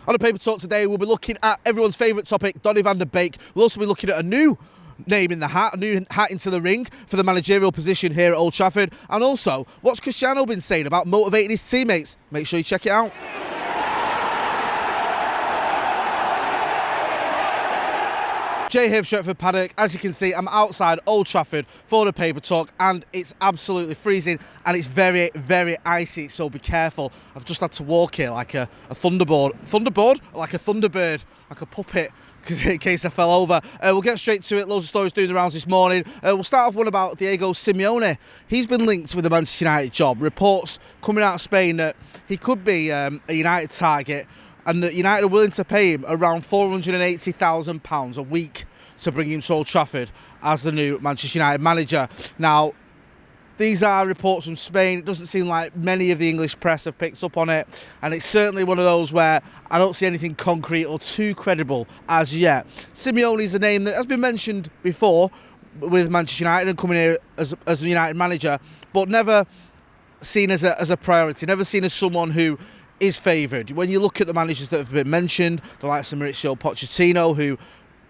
On the Paper Talk today, we'll be looking at everyone's favourite topic, Donny van de Beek. We'll also be looking at a new name in the hat, a new hat into the ring for the managerial position here at Old Trafford. And also, what's Cristiano been saying about motivating his teammates? Make sure you check it out. Jay here for Stretford, Paddock. As you can see, I'm outside Old Trafford for the Paper Talk, and it's absolutely freezing and it's very, very icy, so be careful. I've just had to walk here like a thunderbird, like a thunderbird, like a puppet, because in case I fell over. We'll get straight to it. Loads of stories doing the rounds this morning. We'll start off one about Diego Simeone. He's been linked with the Manchester United job. Reports coming out of Spain that he could be a United target, and that United are willing to pay him around £480,000 a week to bring him to Old Trafford as the new Manchester United manager. Now, these are reports from Spain. It doesn't seem like many of the English press have picked up on it, and it's certainly one of those where I don't see anything concrete or too credible as yet. Simeone is a name that has been mentioned before with Manchester United and coming here as a United manager, but never seen as a priority, never seen as someone who is favoured. When you look at the managers that have been mentioned, the likes of Mauricio Pochettino, who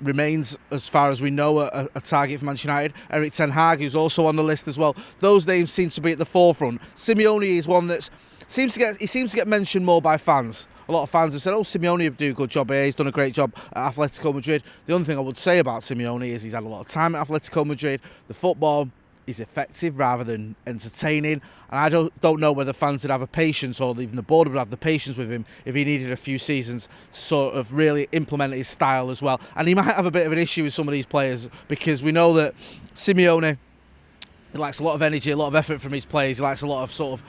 remains, as far as we know, a target for Manchester United, Erik ten Hag, who's also on the list as well, those names seem to be at the forefront. Simeone is one that seems to get mentioned more by fans. A lot of fans have said, oh, Simeone would do a good job here, he's done a great job at Atletico Madrid. The only thing I would say about Simeone is he's had a lot of time at Atletico Madrid. The football is effective rather than entertaining, and I don't know whether fans would have a patience, or even the board would have the patience with him if he needed a few seasons to sort of really implement his style as well. And he might have a bit of an issue with some of these players, because we know that Simeone, he likes a lot of energy, a lot of effort from his players, he likes a lot of sort of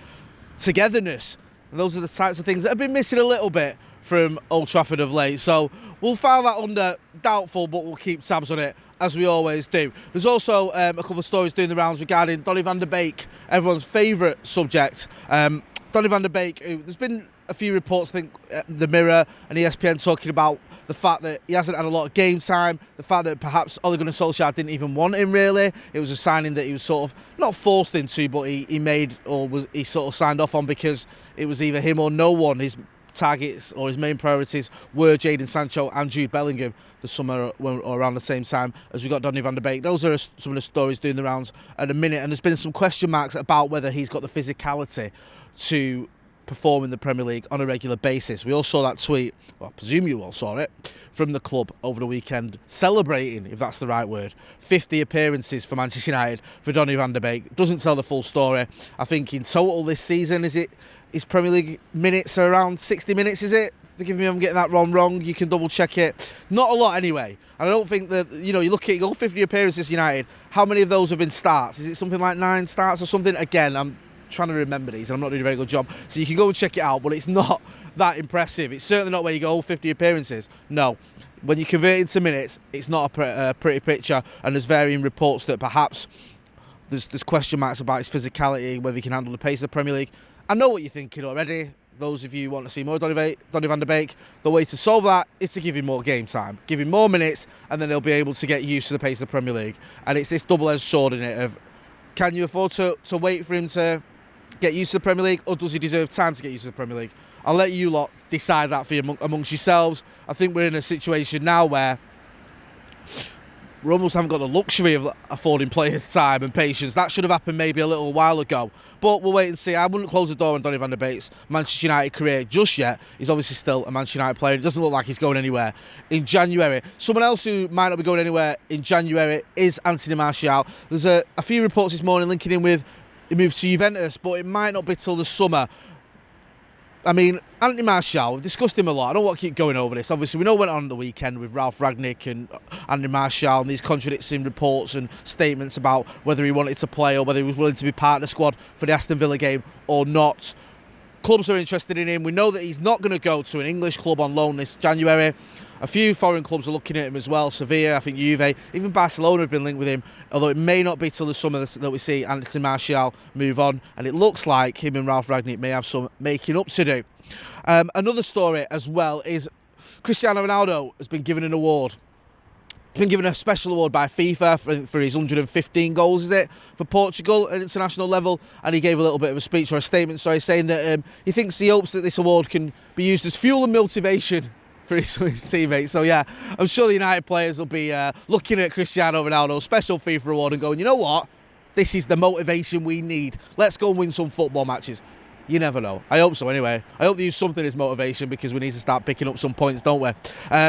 togetherness, and those are the types of things that have been missing a little bit from Old Trafford of late. So we'll file that under doubtful, but we'll keep tabs on it as we always do. There's also a couple of stories doing the rounds regarding Donny van de Beek, everyone's favourite subject. Donny van de Beek, there's been a few reports, I think, The Mirror and ESPN talking about the fact that he hasn't had a lot of game time, the fact that perhaps Ole Gunnar Solskjaer didn't even want him really. It was a signing that he was sort of not forced into, but he made, or he sort of signed off on, because it was either him or no one. His targets or his main priorities were Jadon Sancho and Jude Bellingham the summer or around the same time as we got Donny van de Beek. Those are some of the stories doing the rounds at the minute, and there's been some question marks about whether he's got the physicality to perform in the Premier League on a regular basis. We all saw that tweet, well, I presume you all saw it, from the club over the weekend, celebrating, if that's the right word, 50 appearances for Manchester United for Donny van de Beek. Doesn't tell the full story. I think in total this season, his Premier League minutes are around 60 minutes, is it? Forgive me if I'm getting that wrong. You can double check it. Not a lot anyway. And I don't think that, you look at all 50 appearances United, how many of those have been starts? Is it something like 9 starts or something? Again, I'm trying to remember these and I'm not doing a very good job. So you can go and check it out, but it's not that impressive. It's certainly not where you go, 50 appearances. No. When you convert it into minutes, it's not a pretty picture, and there's varying reports that perhaps there's question marks about his physicality, whether he can handle the pace of the Premier League. I know what you're thinking already. Those of you who want to see more Donny van de Beek, the way to solve that is to give him more game time, give him more minutes, and then he'll be able to get used to the pace of the Premier League. And it's this double-edged sword in it of, can you afford to wait for him to get used to the Premier League, or does he deserve time to get used to the Premier League? I'll let you lot decide that for you amongst yourselves. I think we're in a situation now where we almost haven't got the luxury of affording players time and patience. That should have happened maybe a little while ago. But we'll wait and see. I wouldn't close the door on Donny van de Beek's Manchester United career just yet. He's obviously still a Manchester United player. It doesn't look like he's going anywhere in January. Someone else who might not be going anywhere in January is Anthony Martial. There's a few reports this morning linking him with the move to Juventus, but it might not be till the summer. I mean, Anthony Martial, we've discussed him a lot. I don't want to keep going over this. Obviously, we know what went on the weekend with Ralf Rangnick and Anthony Martial and these contradicting reports and statements about whether he wanted to play or whether he was willing to be part of the squad for the Aston Villa game or not. Clubs are interested in him. We know that he's not going to go to an English club on loan this January. A few foreign clubs are looking at him as well. Sevilla, I think Juve, even Barcelona have been linked with him, although it may not be till the summer that we see Anthony Martial move on, and it looks like him and Ralf Rangnick may have some making up to do. Another story as well is Cristiano Ronaldo has been given an award. He's been given a special award by FIFA for his 115 goals, is it, for Portugal at international level, and he gave a little bit of a speech or a statement, sorry, saying that he hopes that this award can be used as fuel and motivation for his teammates. So yeah, I'm sure the United players will be looking at Cristiano Ronaldo's special FIFA award and going, you know what, this is the motivation we need. Let's go and win some football matches. You never know. I hope so anyway. I hope they use something as motivation, because we need to start picking up some points, don't we?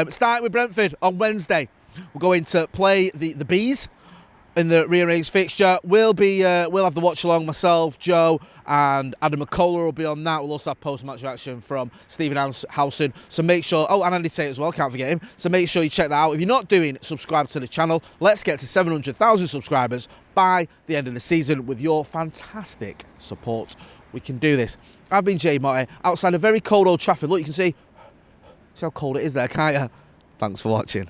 Starting with Brentford on Wednesday. We're going to play the Bees in the rearranged fixture. We'll have the watch along. Myself, Joe, and Adam McCullough will be on that. We'll also have post-match reaction from Stephen Howson. So make sure, and Andy Tate as well, can't forget him. So make sure you check that out. If you're not doing, subscribe to the channel. Let's get to 700,000 subscribers by the end of the season. With your fantastic support, we can do this. I've been Jay Motte outside a very cold Old Trafford. Look, you can see how cold it is there, can't you? Thanks for watching.